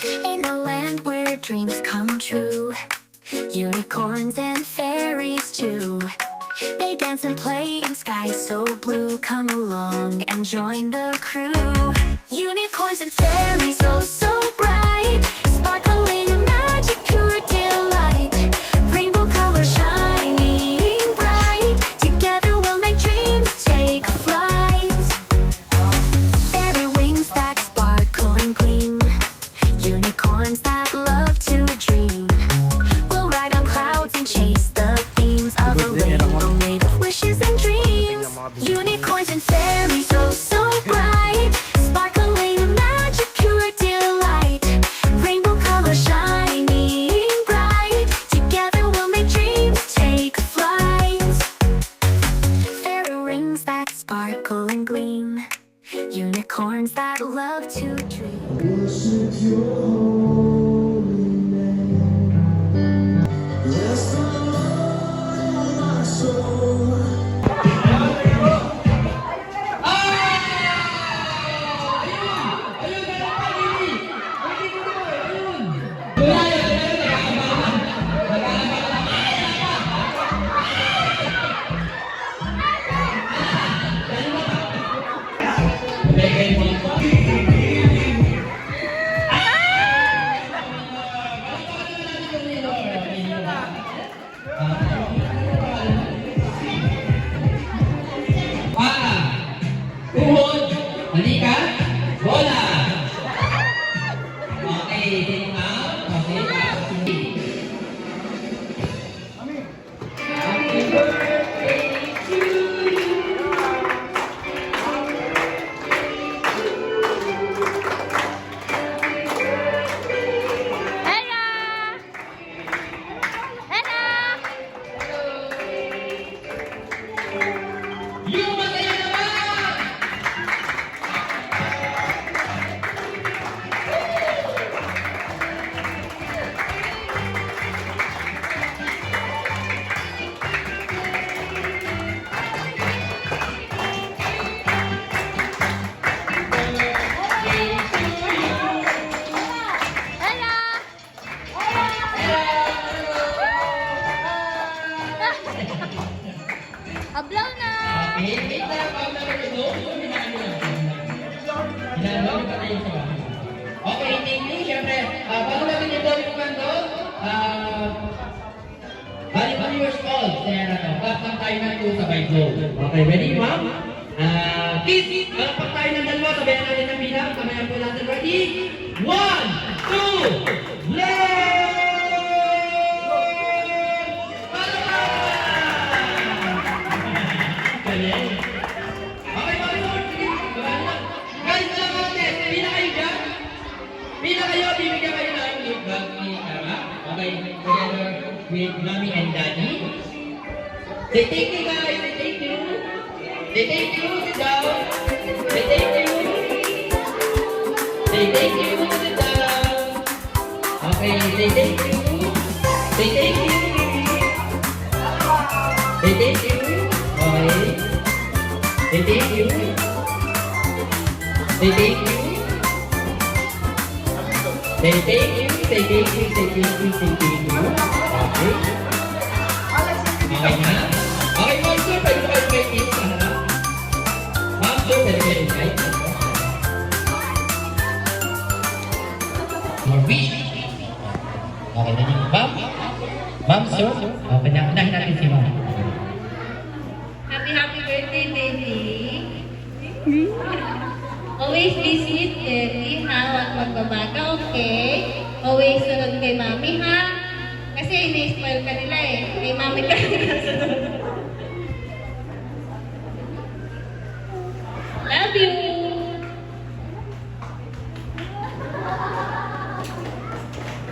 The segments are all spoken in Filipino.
In a land where dreams come true, unicorns and fairies too. They dance and play in skies so blue. Come along and join the crew. Unicorns and fairies, oh so bright, sparkling in magic, pure delight. Rainbow colors shining bright, together we'll make dreams take flight. Fairy wings that sparkle and gleam, unicorns that love to dream. We'll ride on clouds and chase the beams of a rainbow made of wishes and dreams. Unicorns and fairies, oh so bright, sparkling in magic, pure delight. Rainbow colors shining bright, together we'll make dreams take flight. Fairy rings that sparkle and gleam, unicorns that love to dream. Worship your holy name. Bless the Lord, my soul. Tuhod, halika, bola. Okay, tingnan. Okay, happy birthday to you. Ella! Ella! Yung masaya naman! Ella! Ablaw na! Okay, wait lang, Paula, ito. Hinalo pa tayo sa bahay. Okay, thank you. Siyempre, bago natin ito yung kwento, bali 1 years old, kaya na to. Kapag tayo na ito sabay go. Okay, ready, ma'am? Kiss! Kapag tayo ng dalawa, sabayan natin ng bilang. Sabayan po natin. Ready? 1, 2, let's! Galing. Okay, mga Lord, sige. Galing lang. Guys, alam mo natin, pila kayo dyan? Pila kayo, bibigyan kayo ng gift bag ni Kara. Okay, together with Mommy and Daddy. Say thank you, guys. Say thank you. Say thank you. Sit down. Say thank you. Say thank you. Sit down. Okay, say thank you. Say thank you. Say thank you. Okay. Say thank you. Say thank you. Say thank you. Say thank you. Say thank you. Say thank you. Okay. Okay na? Okay, Ma'am Sir, pwede kayo kay Kiss sa harap. Ma'am Sir, pwede kayo kay Kiss. Your wish. Okay na niyo. Ma'am Sir, okay na. Unahin natin si Ma'am. Happy birthday, baby! Always be sweet, Daddy, ha? Huwag magbabaga, okay? Always sunod kay Mami, ha? Kasi ina-spoil ka nila eh. Kay Mami ka sunod. Love you!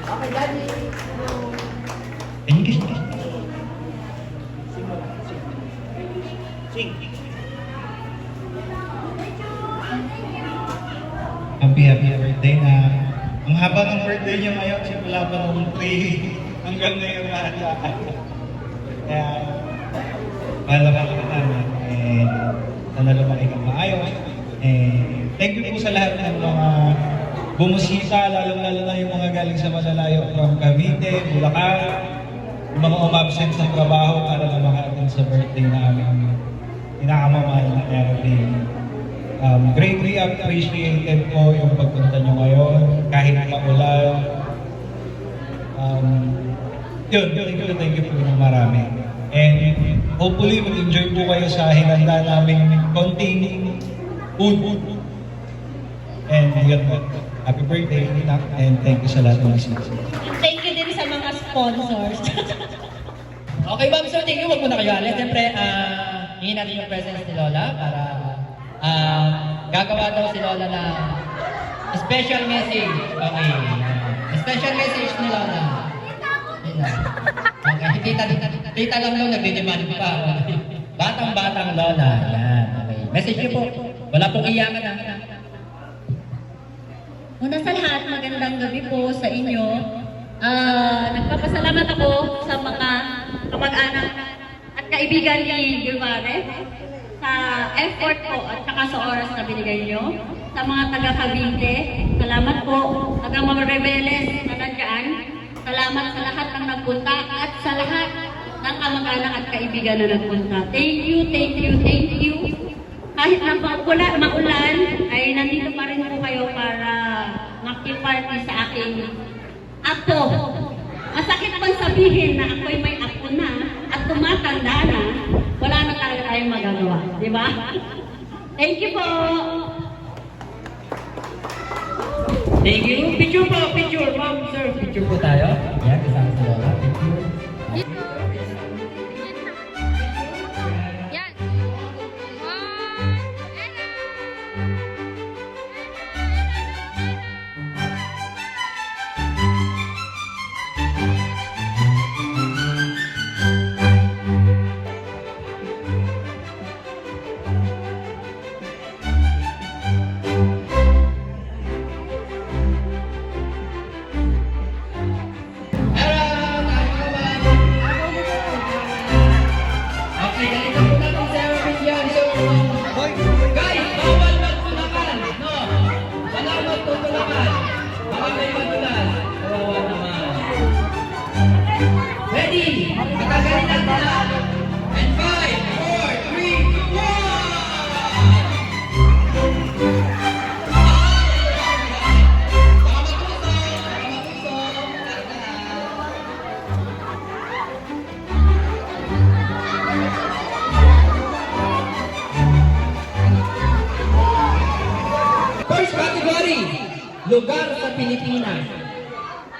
Okay, Daddy. Can you kiss me? Happy birthday na. Ang haba ng birthday niyo ngayon, simula pa nung 3 hanggang ngayon na. Kaya, mahal ka namin. And sana lumaki kang maayos. And thank you po sa lahat ng mga bumusita, lalong-lalo na yung mga galing sa malalayo from Cavite, Bulacan, yung mga umabsent sa trabaho para na maka-attend sa birthday na aming inakamamahal na Erwin. Greatly appreciated po yung pagpunta nyo ngayon, kahit maulan. Thank you po ng marami. And hopefully, mag-enjoy po kayo sa hinanda naming konting food. And yun po. Happy birthday, Nak, and thank you sa lahat ng sinasabi. Thank you din sa mga sponsors. Okay, Ma'am, so thank you. Huwag muna kayo alis. Siyempre, hingin natin yung presence ni Lola para gagawa daw si Lola na special message. Okay. Special message ni Lola. Yun na. Okay, tita lang daw, nagdidemand pa. Okay. Batang-batang Lola. Yan, okay. Message niyo po. Wala pong iyakan na. Una sa lahat, magandang gabi po sa inyo. Nagpapasalamat ako sa mga kamag-anak at kaibigan ni Gilmare sa effort po at saka sa oras na binigay nyo. Sa mga taga-Cavite, salamat po. Taga mga Rebeles na nandyan, salamat sa lahat ng nagpunta at sa lahat ng kamag-anak at kaibigan na nagpunta. Thank you, thank you, thank you. Kahit na maulan, ay nandito pa rin po kayo para makiparty sa aking apo. Masakit pang sabihin na ako'y may apo na at tumatanda na, wala na talaga tayong magagawa. Di ba? Thank you po! Thank you. Picture po, picture. Ma'am, sir, picture po tayo. Yan, kasama si Lola. Thank you. Yan. Okay, ganito po na itong ceremony yan. So, guys, bawal magtulakan. No? Wala magtutulakan. Baka may madulas. Kawawa naman. Ready? Patagalin natin na. And 5, 4, 3, 2, 1! First category, lugar sa Pilipinas.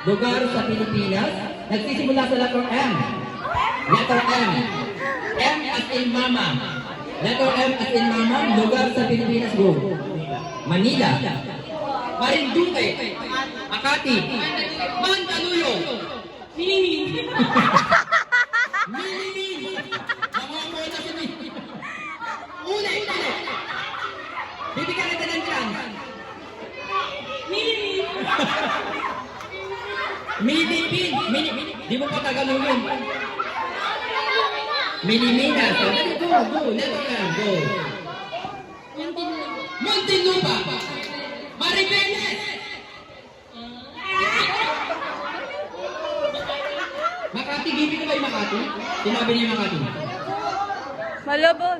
Lugar sa Pilipinas, nagsisimula sa letter M. Letter M. M as in mama. Letter M as in mama, lugar sa Pilipinas, go. Manila. Marinduque. Makati. Mandaluyong. Minimin. Minimin. Namamula si Minimin. Ulit. Bibigyan kita ng chance. Milipin. Di mo patagalong yun. Milimina. So, go. Never can. Go. Muntinlupa. Maribeles. Makati. Bibig ko ba yung Makati? Sinabi niya yung Makati. Malabon.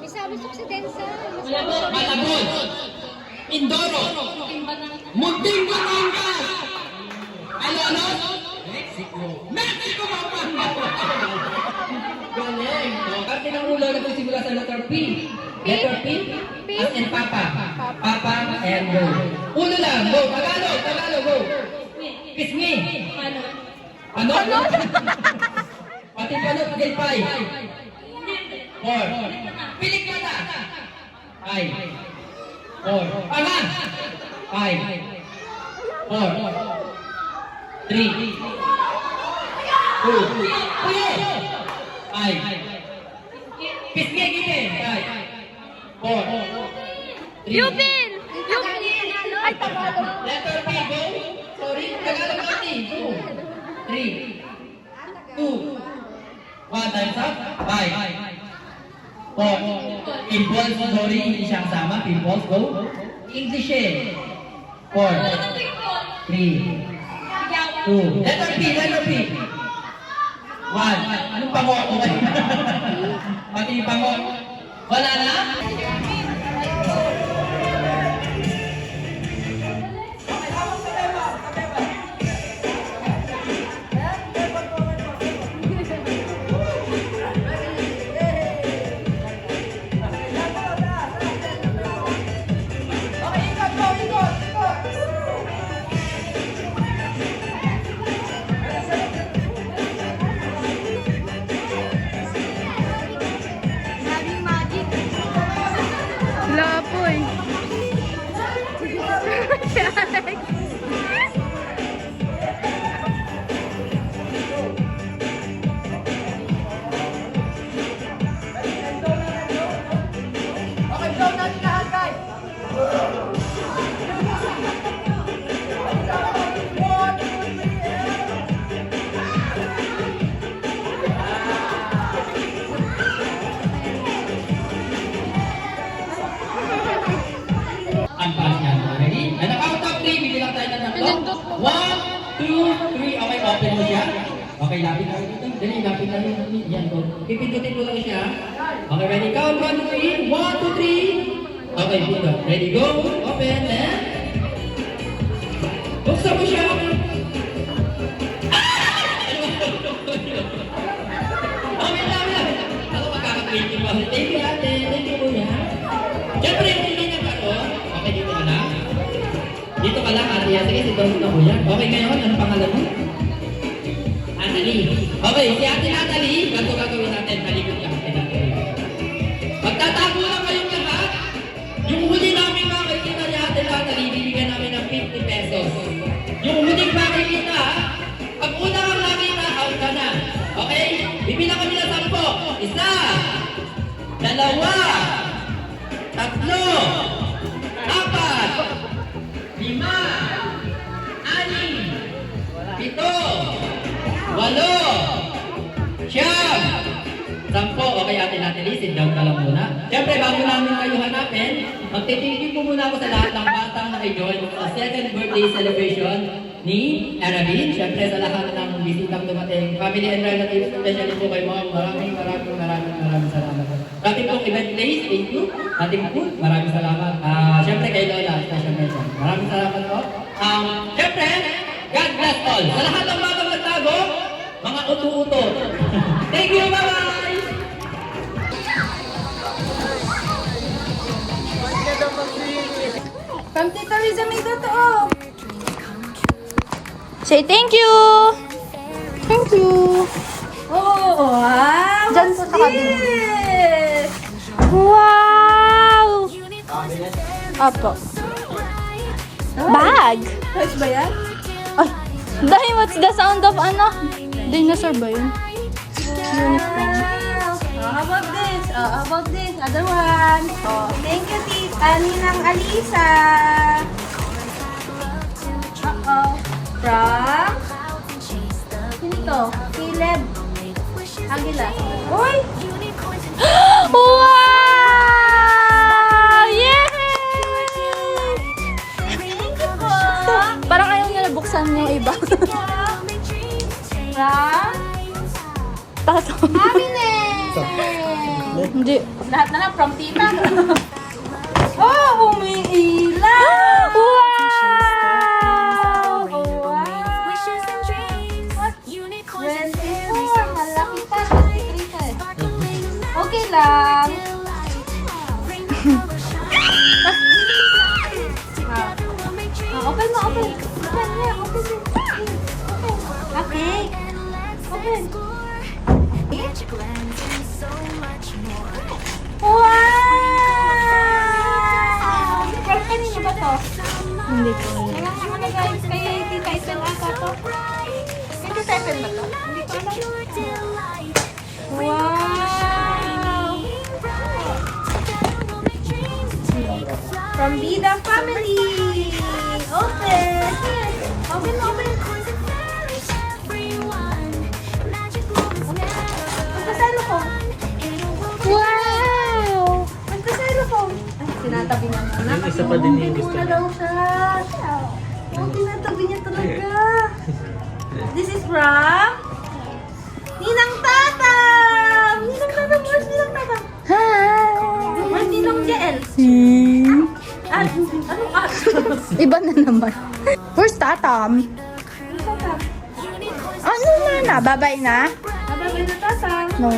Misamis Occidental. Malabon. Indoro. Munting Batangas. Ano? Mexico, Pampanga. Galing. Parte ng ulo na ito simula sa letter P. Letter P. As in Papa. Papa and go. Ulo lang. Go. Tagalog. Go. Pisngi. Ano? Pati panot. Gilpay. 4. Pilikmata. 5. 4. Panga. 5. 4. 3. 2. 5. Pisngi. 5. 4. 3. Yupin! Ay, Tagalog. Letter P, go. Sorry, Tagalog natin. Go. 3, 2, 1, time's up. 5, 4. Pimples, sorry, hindi siyang sama. Pimples, go. English eh. 4, 3, 2. Letter P, letter P. 1. Anong pango? Okay. Pati yung pango. Wala na? Wala po eh. Si Alex. Ang pass niya. Ready? At the count of 3, bibilang tayo ng tatlo. 1, 2, 3. Okay, open mo siya. Okay, lapit tayo dito. Dali, lapit tayo. Yan, go. Pipindutin mo lang siya. Okay, ready? Count 1, 2, 3. 1, 2, 3. Okay, dito. Ready, go. Open, and... Buksan mo siya. Okay, dami. Ako magkaka-20 mo. Thank you, ate. Thank you, kuya. Siyempre, hindi niya ba ito? Okay, dito ka na. Dito ka lang, ate. Sige, si Don na kuya. Okay, ngayon, ano pangalan mo? Annalie. Okay, si ate Annalie, ganito gagawin natin. Malikot ka, ate Annalie. Magtatago lang kayong lahat. Yung huli namin makikita ni ate Annalie, bibigyan namin ng 50 pesos. Yung huling makikita, pag una kang nakita, out ka na. Okay? Bibilang kami na 10. 1, 2, 3, 4, 5, 6, 7, 8, 10. Okay, ate Natalie, sit down ka lang muna. Siyempre, bago namin kayo hanapin, magtitigil po muna ako sa lahat ng batang nakijoin sa second birthday celebration ni Arabin. Siyempre, sa lahat ng bisitang dumating, family and relatives, especially po kay mom, maraming salamat. Ating pong event place, thank you. Ating food, maraming salamat. Siyempre, kay Lola, special mention. Maraming salamat po. Siyempre, God bless all. Sa lahat ng batang nagtago, mga uto-uto. Thank you, bye-bye! From Tita Riza may totoo. Say thank you. Thank you. Oh, wow! Diyan po sa kabila. Wow! Apo. Bag! Fresh ba yan? Ay, dahil what's the sound of ano? Dinosaur ba yun? Unicorn. How about this? How about this? Other one. Oh, thank you, Tita Ninang Alisa. Uh-oh. From? Sino to? Caleb Aguila. Uy! Wow! Yay! Thank you po. Parang ayaw niya nabuksan yung iba. From? Tato. Happiness! Hindi. Lahat na lang from Tita. Oh, umiilaw! Wow! Oh, wow! 24, malaki pa. 23 ka eh. Okay lang. Open mo, open. Open, yeah, open. Okay. Open. Wow! From kanino ba to? Hindi ko. Ano guys, kay Tita Isen ata to? Kay Tita Isen ba to? Hindi ko alam. Wow! From Bida Family! Open! Open, open! Magka-cellphone! Wow! Magka-cellphone! Ay, sinatabi na muna. Yung isa pa din yung Hindi gusto muna niya. daw siya. This is from Ninang Tatam! Ninang Tatam, where's Ninang Tatam? Hi! Where's Ninang JL? At, anong at? Iba na naman. Where's Tatam? Tatam. Ano na? Babay na? Ababay na Tatam. No.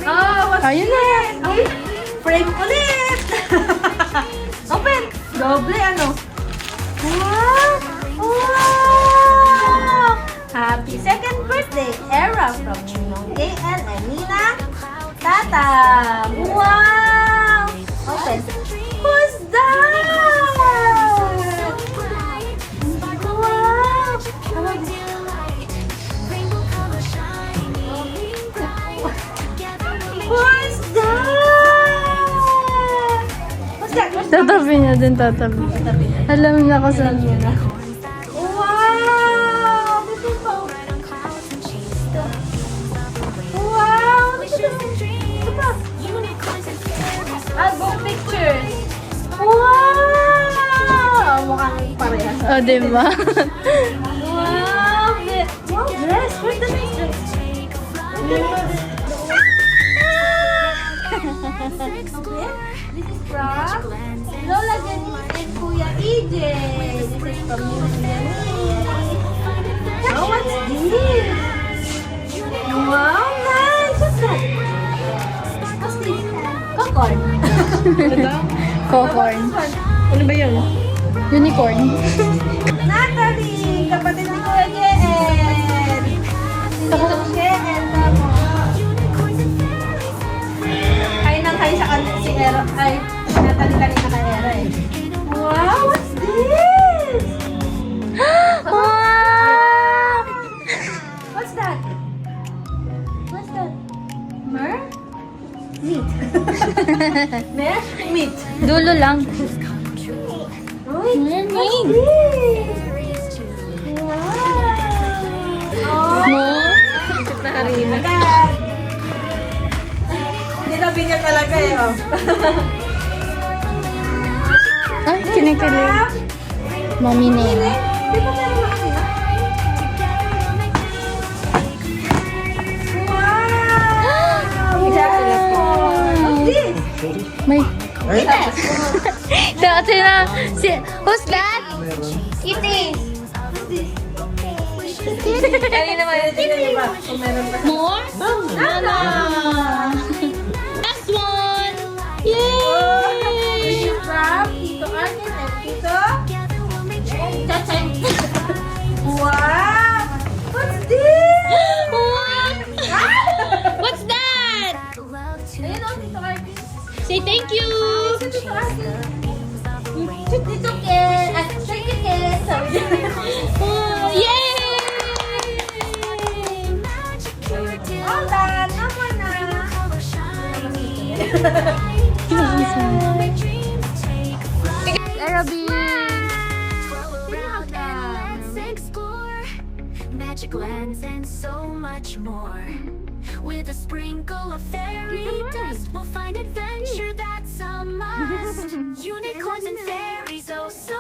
Oh, what's Ayun na. Ay, frame ulit! Open! Doble ano? Wow! Wow! Happy second birthday, Era from Ninong JL and Nina Tatam! Wow! Open. Who's that? Wow! Who's that? What's that? What's that? Tatabi niya din, tatabi. Alam niya ko saan yun. Wow! This is so... Wow! Album pictures! Wow! Mukhang parehas. O, diba? Wow! Wow, dress! Where's the next dress? This is from Lola Janice and Kuya EJ. This is from Lola Janice. Oh, what's this? Wow, nice! What's that? What's this? Popcorn. Cocorn. Ano ba yun? Unicorn. Natalie! Kapatid ni Kuya JN! Si Kuya JN tapos. Kain ng kain sa kanila si Era. Ay, Natalie kanina kay Era eh. Wow! What's this? Wow! What's that? What's that? Mer? Meat. Mer? Meat. Dulo lang. Uy, Mermaid. what's this? Wow! Oh! Agad! Dinabi niya talaga eh, oh. Ay, kinikilig. Mommy name. Di ba meron na kanina? Wow! What's this? May... Dati na. Who's that? It is. Kanina ba yun? Tingnan niyo ba? Kung meron pa. More? Nana! Last one! This Yay! is from Tito Arkin and Tito Chacheng. Wow! What's this? What? What's that? Ayun o, Tito Arkin. Say thank you! Tito Arkin. Tito Ken. At thank you, Ken. Sabi niya. Oh, yay! All done. Naman na. Arabic! Explore magic lands and so much more. With a sprinkle of fairy dust, we'll find adventure that's a must. Unicorns and fairies, oh so